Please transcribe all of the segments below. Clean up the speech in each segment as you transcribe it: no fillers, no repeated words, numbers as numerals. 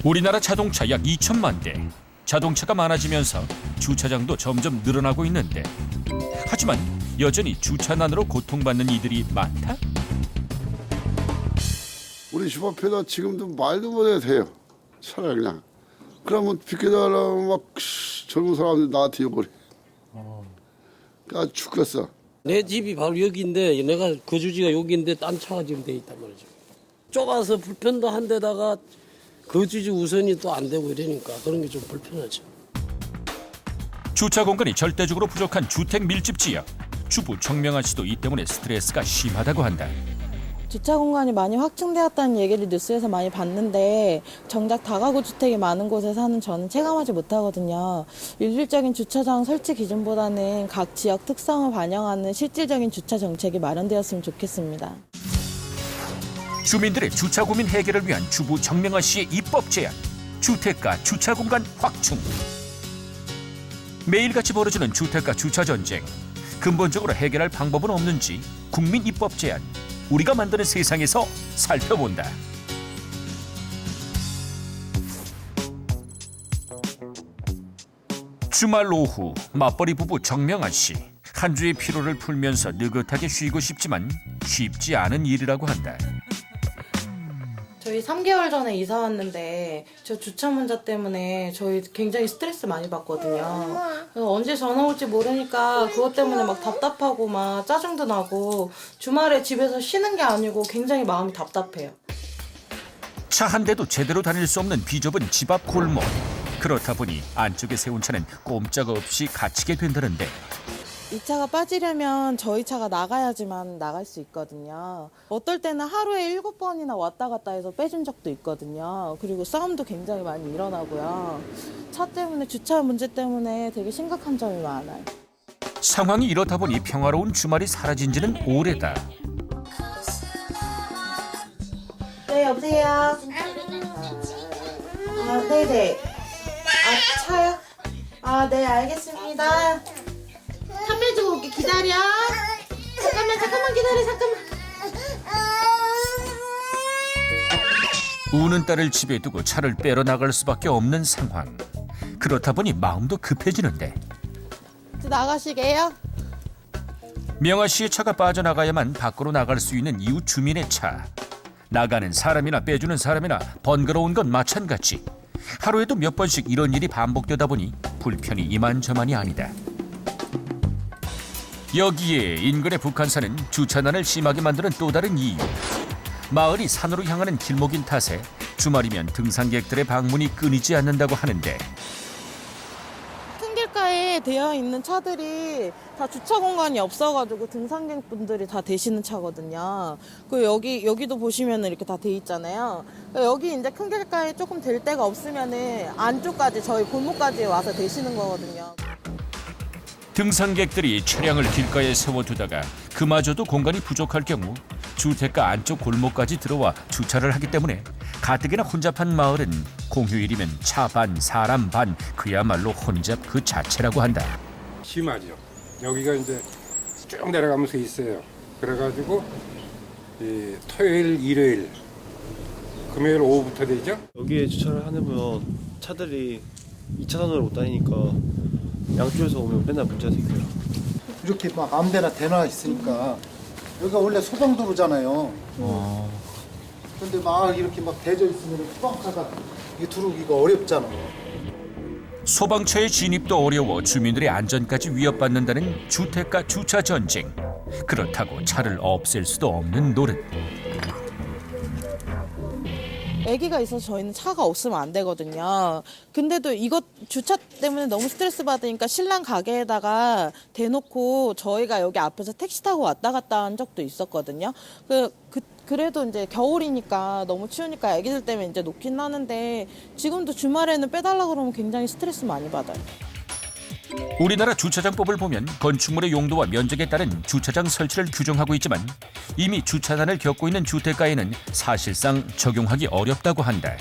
우리나라 자동차 약 2천만 대. 자동차가 많아지면서 주차장도 점점 늘어나고 있는데 하지만 여전히 주차난으로 고통받는 이들이 많다? 우리 집 앞에다 지금도 말도 못해도 돼요. 차라리 그냥. 그러면 비켜달라고 막 젊은 사람들이 나한테 욕을 해. 그러니까 죽겠어. 내 집이 바로 여기인데 내가 거주지가 여기인데 딴 차가 지금 돼 있단 말이죠. 좁아서 불편도 한데다가 거주지 우선이 또 안 되고 이러니까 그런 게 좀 불편하죠. 주차 공간이 절대적으로 부족한 주택 밀집 지역. 주부 정명아 씨도 이 때문에 스트레스가 심하다고 한다. 주차 공간이 많이 확충되었다는 얘기를 뉴스에서 많이 봤는데 정작 다가구 주택이 많은 곳에 사는 저는 체감하지 못하거든요. 일률적인 주차장 설치 기준보다는 각 지역 특성을 반영하는 실질적인 주차 정책이 마련되었으면 좋겠습니다. 주민들의 주차 고민 해결을 위한 주부 정명아 씨의 입법 제안. 주택가 주차 공간 확충. 매일같이 벌어지는 주택가 주차 전쟁. 근본적으로 해결할 방법은 없는지 국민 입법 제안. 우리가 만드는 세상에서 살펴본다. 주말 오후 맞벌이 부부 정명아 씨. 한 주의 피로를 풀면서 느긋하게 쉬고 싶지만 쉽지 않은 일이라고 한다. 저희 3개월 전에 이사 왔는데 저 주차 문제 때문에 저희 굉장히 스트레스 많이 받거든요. 그래서 언제 전화 올지 모르니까 그것 때문에 막 답답하고 막 짜증도 나고 주말에 집에서 쉬는 게 아니고 굉장히 마음이 답답해요. 차 한 대도 제대로 다닐 수 없는 비좁은 집 앞 골목. 그렇다 보니 안쪽에 세운 차는 꼼짝없이 갇히게 된다는데 이 차가 빠지려면 저희 차가 나가야지만 나갈 수 있거든요. 어떨 때는 하루에 7번이나 왔다 갔다 해서 빼준 적도 있거든요. 그리고 싸움도 굉장히 많이 일어나고요. 차 때문에, 주차 문제 때문에 되게 심각한 점이 많아요. 상황이 이렇다 보니 평화로운 주말이 사라진 지는 오래다. 네, 여보세요? 네네. 차요? 네, 알겠습니다. 차 빼주고 올게. 기다려. 잠깐만 기다려. 우는 딸을 집에 두고 차를 빼러 나갈 수밖에 없는 상황. 그렇다 보니 마음도 급해지는데 나가시게요? 명아 씨의 차가 빠져나가야만 밖으로 나갈 수 있는 이웃 주민의 차. 나가는 사람이나 빼주는 사람이나 번거로운 건 마찬가지. 하루에도 몇 번씩 이런 일이 반복되다 보니 불편이 이만저만이 아니다. 여기에 인근의 북한산은 주차난을 심하게 만드는 또 다른 이유. 마을이 산으로 향하는 길목인 탓에 주말이면 등산객들의 방문이 끊이지 않는다고 하는데 큰 길가에 되어 있는 차들이 다 주차 공간이 없어가지고 등산객분들이 다 대시는 차거든요. 그 여기도 보시면 이렇게 다 돼 있잖아요. 여기 이제 큰 길가에 조금 될 데가 없으면은 안쪽까지 저희 골목까지 와서 대시는 거거든요. 등산객들이 차량을 길가에 세워두다가 그마저도 공간이 부족할 경우 주택가 안쪽 골목까지 들어와 주차를 하기 때문에 가뜩이나 혼잡한 마을은 공휴일이면 차 반, 사람 반, 그야말로 혼잡 그 자체라고 한다. 심하죠. 여기가 이제 쭉 내려가면서 있어요. 그래가지고 이 토요일, 일요일, 금요일 오후부터 되죠. 여기에 주차를 하면 차들이 2차선으로 못 다니니까 양쪽에서 오면 맨날 문제가 생겨요. 이렇게 막 아무데나 대놔 있으니까 여기가 원래 소방도로잖아요. 근데 막 이렇게 막 대져 있으면 소방차가 이게 들어오기가 어렵잖아. 소방차의 진입도 어려워 주민들의 안전까지 위협받는다는 주택가 주차 전쟁. 그렇다고 차를 없앨 수도 없는 노릇. 아기가 있어서 저희는 차가 없으면 안 되거든요. 근데도 이것 주차 때문에 너무 스트레스 받으니까 신랑 가게에다가 대놓고 저희가 여기 앞에서 택시 타고 왔다 갔다 한 적도 있었거든요. 그래도 이제 겨울이니까 너무 추우니까 아기들 때문에 이제 놓긴 하는데 지금도 주말에는 빼달라 그러면 굉장히 스트레스 많이 받아요. 우리나라 주차장법을 보면 건축물의 용도와 면적에 따른 주차장 설치를 규정하고 있지만 이미 주차난을 겪고 있는 주택가에는 사실상 적용하기 어렵다고 한다.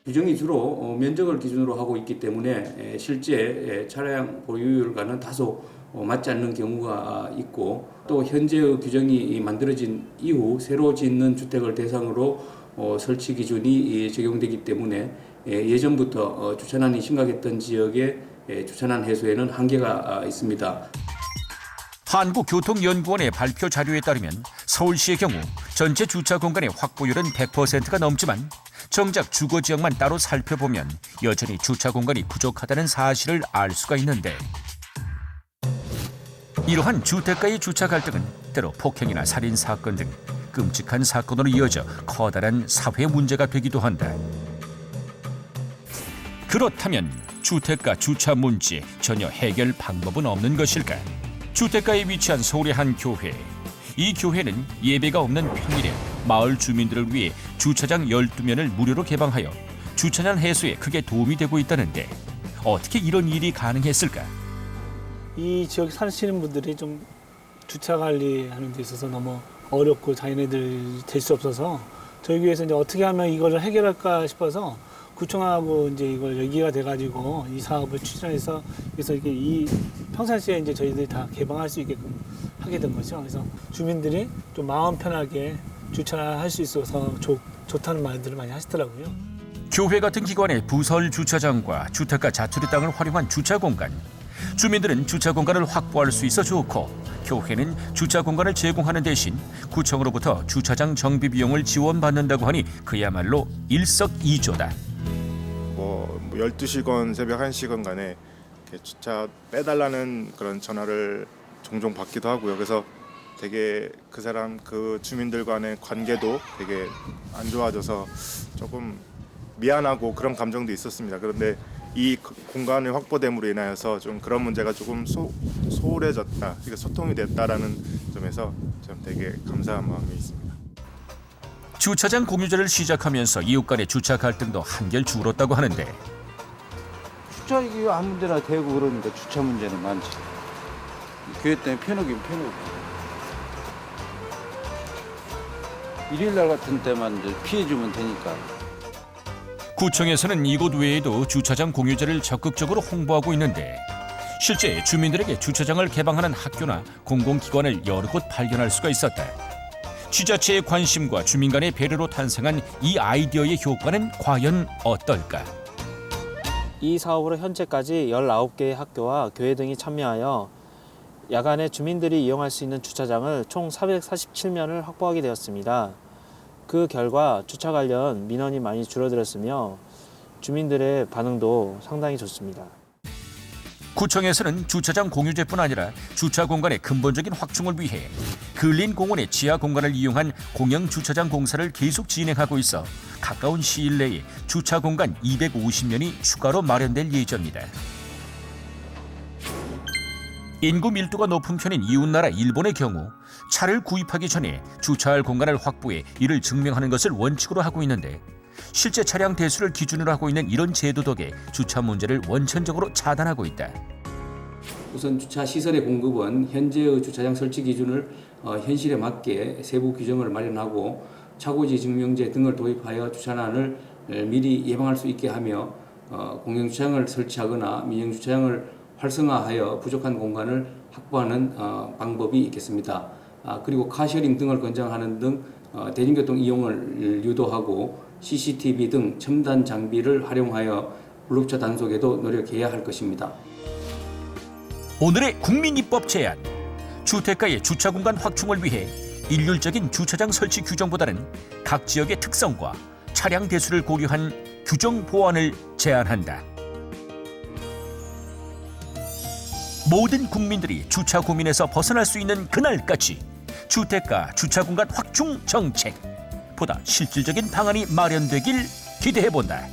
규정이 주로 면적을 기준으로 하고 있기 때문에 실제 차량 보유율과는 다소 맞지 않는 경우가 있고 또 현재의 규정이 만들어진 이후 새로 짓는 주택을 대상으로 설치 기준이 적용되기 때문에 예전부터 주차난이 심각했던 지역에 주차난 해소에는 한계가 있습니다. 한국교통연구원의 발표 자료에 따르면 서울시의 경우 전체 주차 공간의 확보율은 100%가 넘지만 정작 주거 지역만 따로 살펴보면 여전히 주차 공간이 부족하다는 사실을 알 수가 있는데, 이러한 주택가의 주차 갈등은 때로 폭행이나 살인 사건 등 끔찍한 사건으로 이어져 커다란 사회 문제가 되기도 한다. 그렇다면 주택가 주차 문제에 전혀 해결 방법은 없는 것일까? 주택가에 위치한 서울의 한 교회. 이 교회는 예배가 없는 평일에 마을 주민들을 위해 주차장 12면을 무료로 개방하여 주차난 해소에 크게 도움이 되고 있다는데, 어떻게 이런 일이 가능했을까? 이 지역에 사시는 분들이 좀 주차 관리하는 데 있어서 너무 어렵고 자기네들 될 수 없어서 저희 교회에서 이제 어떻게 하면 이거를 해결할까 싶어서 구청하고 이제 이걸 얘기가 돼가지고 이 사업을 추진해서 그래서 이렇게 이 평상시에 이제 저희들이 다 개방할 수 있게끔 하게 된 거죠. 그래서 주민들이 좀 마음 편하게 주차할 수 있어서 좋다는 말들을 많이 하시더라고요. 교회 같은 기관의 부설 주차장과 주택가 자투리 땅을 활용한 주차 공간. 주민들은 주차 공간을 확보할 수 있어 좋고, 교회는 주차 공간을 제공하는 대신 구청으로부터 주차장 정비 비용을 지원받는다고 하니 그야말로 일석이조다. 12시간 새벽 1시간 간에 이렇게 주차 빼달라는 그런 전화를 종종 받기도 하고요. 그래서 되게 그 사람 그 주민들 간의 관계도 되게 안 좋아져서 조금 미안하고 그런 감정도 있었습니다. 그런데 이 공간의 확보됨으로 인하여서 좀 그런 문제가 조금 소홀해졌다, 그러니까 소통이 됐다라는 점에서 좀 되게 감사한 마음이 있습니다. 주차장 공유제를 시작하면서 이웃 간의 주차 갈등도 한결 줄었다고 하는데, 주차 이게 아무 데나 대고 그러니까 주차 문제는 많지. 교회 때문에 편하긴 편하고. 일요일날 같은 때만 이제 피해주면 되니까. 구청에서는 이곳 외에도 주차장 공유제를 적극적으로 홍보하고 있는데, 실제 주민들에게 주차장을 개방하는 학교나 공공기관을 여러 곳 발견할 수가 있었다. 지자체의 관심과 주민 간의 배려로 탄생한 이 아이디어의 효과는 과연 어떨까? 이 사업으로 현재까지 19개의 학교와 교회 등이 참여하여 야간에 주민들이 이용할 수 있는 주차장을 총 447면을 확보하게 되었습니다. 그 결과 주차 관련 민원이 많이 줄어들었으며 주민들의 반응도 상당히 좋습니다. 구청에서는 주차장 공유제뿐 아니라 주차 공간의 근본적인 확충을 위해 근린공원의 지하 공간을 이용한 공영 주차장 공사를 계속 진행하고 있어 가까운 시일 내에 주차 공간 250면이 추가로 마련될 예정이다. 인구 밀도가 높은 편인 이웃나라 일본의 경우 차를 구입하기 전에 주차할 공간을 확보해 이를 증명하는 것을 원칙으로 하고 있는데, 실제 차량 대수를 기준으로 하고 있는 이런 제도 덕에 주차 문제를 원천적으로 차단하고 있다. 우선 주차 시설의 공급은 현재의 주차장 설치 기준을 현실에 맞게 세부 규정을 마련하고 차고지 증명제 등을 도입하여 주차난을 미리 예방할 수 있게 하며 공영주차장을 설치하거나 민영주차장을 활성화하여 부족한 공간을 확보하는 방법이 있겠습니다. 그리고 카셔링 등을 권장하는 등 대중교통 이용을 유도하고 CCTV 등 첨단 장비를 활용하여 불법차 단속에도 노력해야 할 것입니다. 오늘의 국민입법 제안. 주택가의 주차 공간 확충을 위해 일률적인 주차장 설치 규정보다는 각 지역의 특성과 차량 대수를 고려한 규정 보완을 제안한다. 모든 국민들이 주차 고민에서 벗어날 수 있는 그날까지 주택가 주차 공간 확충 정책, 보다 실질적인 방안이 마련되길 기대해본다.